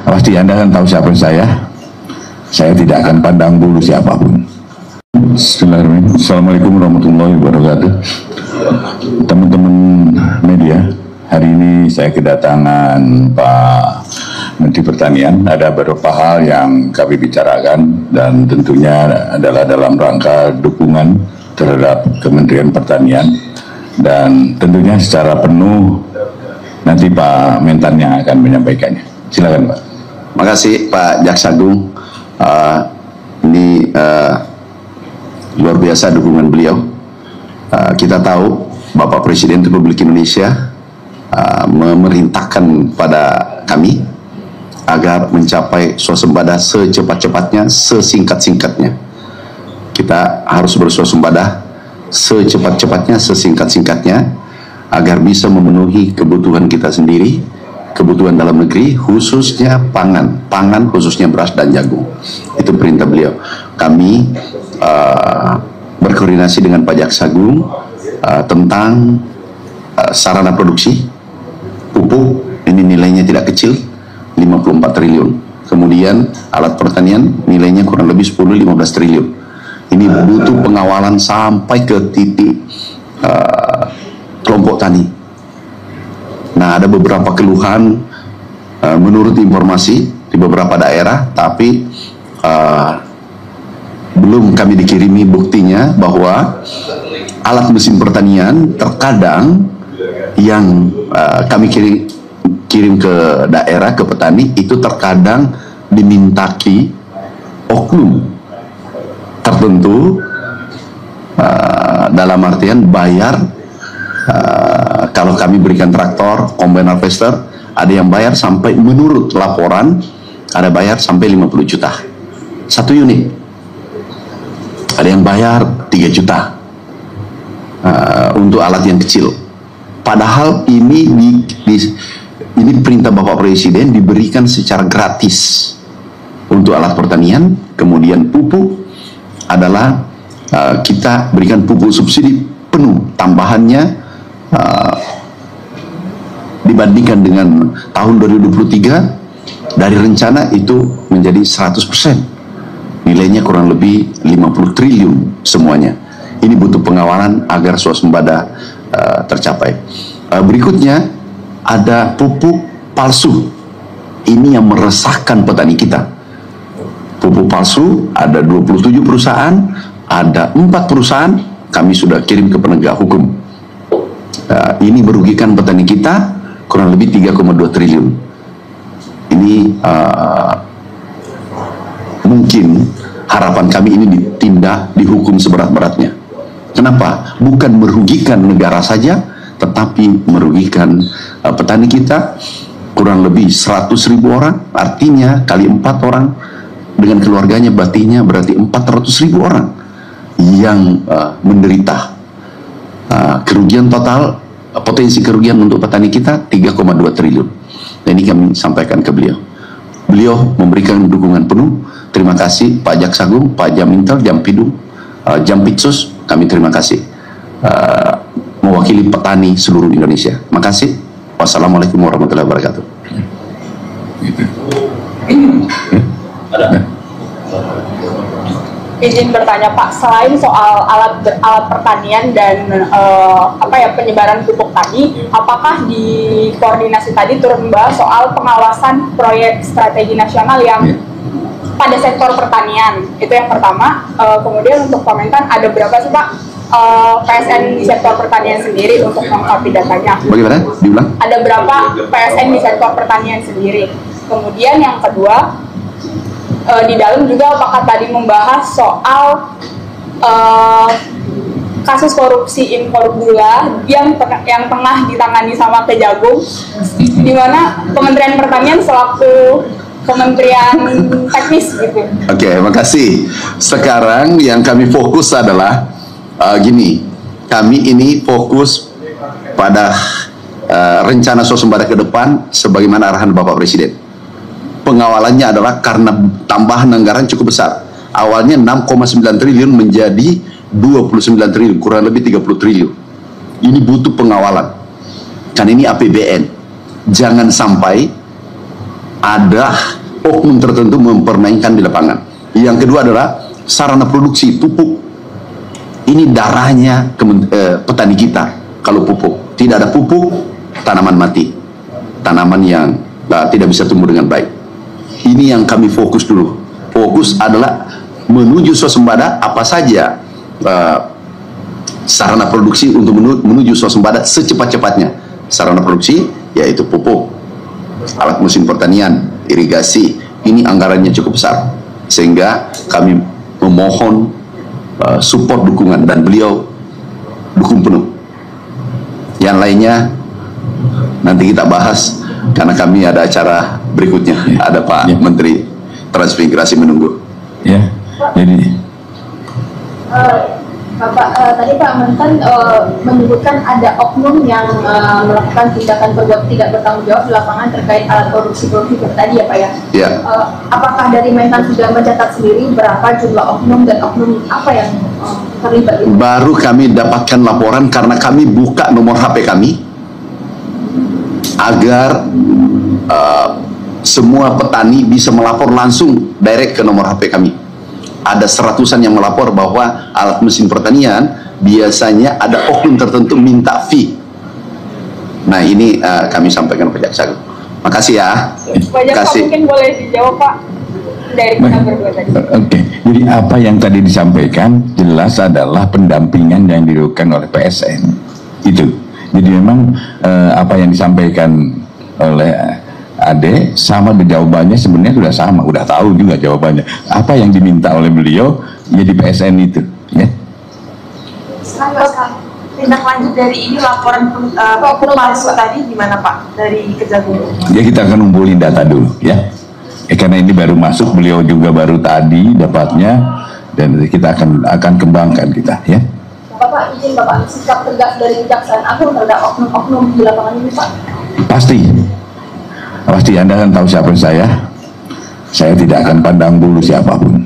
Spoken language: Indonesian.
Pasti Anda kan tahu siapa saya. Saya tidak akan pandang bulu siapapun. Bismillahirrahmanirrahim. Assalamualaikum warahmatullahi wabarakatuh. Teman-teman media, hari ini saya kedatangan Pak Menteri Pertanian. Ada beberapa hal yang kami bicarakan dan tentunya adalah dalam rangka dukungan terhadap Kementerian Pertanian, dan tentunya secara penuh nanti Pak Mentan yang akan menyampaikannya. Silakan Pak. Terima kasih Pak Jaksa Agung. Ini luar biasa dukungan beliau. Kita tahu Bapak Presiden Republik Indonesia memerintahkan pada kami agar mencapai swasembada secepat-cepatnya, sesingkat-singkatnya. Kita harus berswasembada secepat-cepatnya, sesingkat-singkatnya, agar bisa memenuhi kebutuhan kita sendiri, kebutuhan dalam negeri, khususnya pangan khususnya beras dan jagung. Itu perintah beliau. Kami berkoordinasi dengan Pak Jaksa Agung tentang sarana produksi pupuk. Ini nilainya tidak kecil, 54 triliun. Kemudian alat pertanian nilainya kurang lebih 10-15 triliun. Ini butuh pengawalan sampai ke titik kelompok tani. Nah, ada beberapa keluhan menurut informasi di beberapa daerah, tapi belum kami dikirimi buktinya bahwa alat mesin pertanian terkadang yang kami kirim ke daerah, ke petani, itu terkadang dimintaki oknum tertentu, dalam artian bayar. Kalau kami berikan traktor, combine harvester, ada yang bayar sampai, menurut laporan, ada bayar sampai 50 juta satu unit. Ada yang bayar 3 juta untuk alat yang kecil. Padahal ini perintah Bapak Presiden diberikan secara gratis untuk alat pertanian. Kemudian pupuk adalah kita berikan pupuk subsidi penuh, tambahannya dibandingkan dengan tahun 2023 dari rencana itu menjadi 100%. Nilainya kurang lebih 50 triliun semuanya. Ini butuh pengawalan agar swasembada tercapai. Berikutnya ada pupuk palsu. Ini yang meresahkan petani kita. Pupuk palsu ada 27 perusahaan, ada 4 perusahaan kami sudah kirim ke penegak hukum. Ini merugikan petani kita kurang lebih 3,2 triliun. Ini mungkin harapan kami ini ditindak, dihukum seberat-beratnya. Kenapa? Bukan merugikan negara saja, tetapi merugikan petani kita kurang lebih 100.000 orang. Artinya kali 4 orang dengan keluarganya, berarti 400.000 orang yang menderita. Kerugian total, potensi kerugian untuk petani kita 3,2 triliun. Dan ini kami sampaikan ke beliau. Beliau memberikan dukungan penuh. Terima kasih Pak Jaksa Agung, Pak Jamintel, Jampidum, Jampitsus. Kami terima kasih mewakili petani seluruh Indonesia. Terima kasih. Wassalamualaikum warahmatullahi wabarakatuh. Izin bertanya Pak, selain soal alat pertanian dan penyebaran pupuk tadi, apakah di koordinasi tadi turut membahas soal pengawasan proyek strategi nasional yang pada sektor pertanian? Itu yang pertama. Kemudian untuk komentar, ada berapa sih Pak PSN di sektor pertanian sendiri untuk melengkapi datanya? Bagaimana? Diulang? Ada berapa PSN di sektor pertanian sendiri? Kemudian yang kedua, di dalam juga apakah tadi membahas soal kasus korupsi impor gula yang tengah ditangani sama Kejagung, di mana Kementerian Pertanian selaku kementerian teknis gitu. Oke, makasih. Sekarang yang kami fokus adalah gini, kami ini fokus pada rencana swasembada ke depan sebagaimana arahan Bapak Presiden. Pengawalannya adalah karena tambahan anggaran cukup besar. Awalnya 6,9 triliun menjadi 29 triliun, kurang lebih 30 triliun. Ini butuh pengawalan. Kan ini APBN. Jangan sampai ada oknum tertentu mempermainkan di lapangan. Yang kedua adalah sarana produksi pupuk. Ini darahnya petani kita. Kalau pupuk, tidak ada pupuk, tanaman mati, tanaman yang tidak bisa tumbuh dengan baik. Ini yang kami fokus dulu. Fokus adalah menuju swasembada. Apa saja sarana produksi untuk menuju swasembada secepat-cepatnya. Sarana produksi yaitu pupuk, alat mesin pertanian, irigasi. Ini anggarannya cukup besar, sehingga kami memohon support, dukungan, dan beliau dukung penuh. Yang lainnya nanti kita bahas karena kami ada acara berikutnya. Ada Pak Menteri Transmigrasi menunggu. Ya, jadi Bapak, tadi Pak Mentan menyebutkan ada oknum yang melakukan tindakan perbuatan tidak bertanggung jawab di lapangan terkait alat produksi tadi ya Pak ya? Ya. Apakah dari Mentan sudah mencatat sendiri berapa jumlah oknum dan oknum apa yang terlibat itu? Baru kami dapatkan laporan karena kami buka nomor HP kami agar semua petani bisa melapor langsung direct ke nomor HP kami. Ada seratusan yang melapor bahwa alat mesin pertanian biasanya ada oknum tertentu minta fee. Nah ini kami sampaikan ke Jaksa. Makasih ya. Pak Jaksa mungkin boleh dijawab Pak dari kita berdua tadi. Oke, jadi apa yang tadi disampaikan jelas adalah pendampingan yang dilakukan oleh PSN itu. Jadi memang apa yang disampaikan oleh Ade sama jawabannya sebenarnya sudah sama, udah tahu juga jawabannya. Apa yang diminta oleh beliau ya di PSN itu, ya. Tindak lanjut dari ini laporan palsu tadi gimana Pak dari Kejagung? Ya kita akan ngumpulin data dulu, ya. Karena ini baru masuk, beliau juga baru tadi dapatnya, dan kita akan kembangkan kita, ya. Bapak izin Bapak sikap tegas dari Kejaksaan Agung terhadap oknum-oknum di lapangan ini Pak? Pasti Anda kan tahu siapa saya tidak akan pandang bulu siapapun.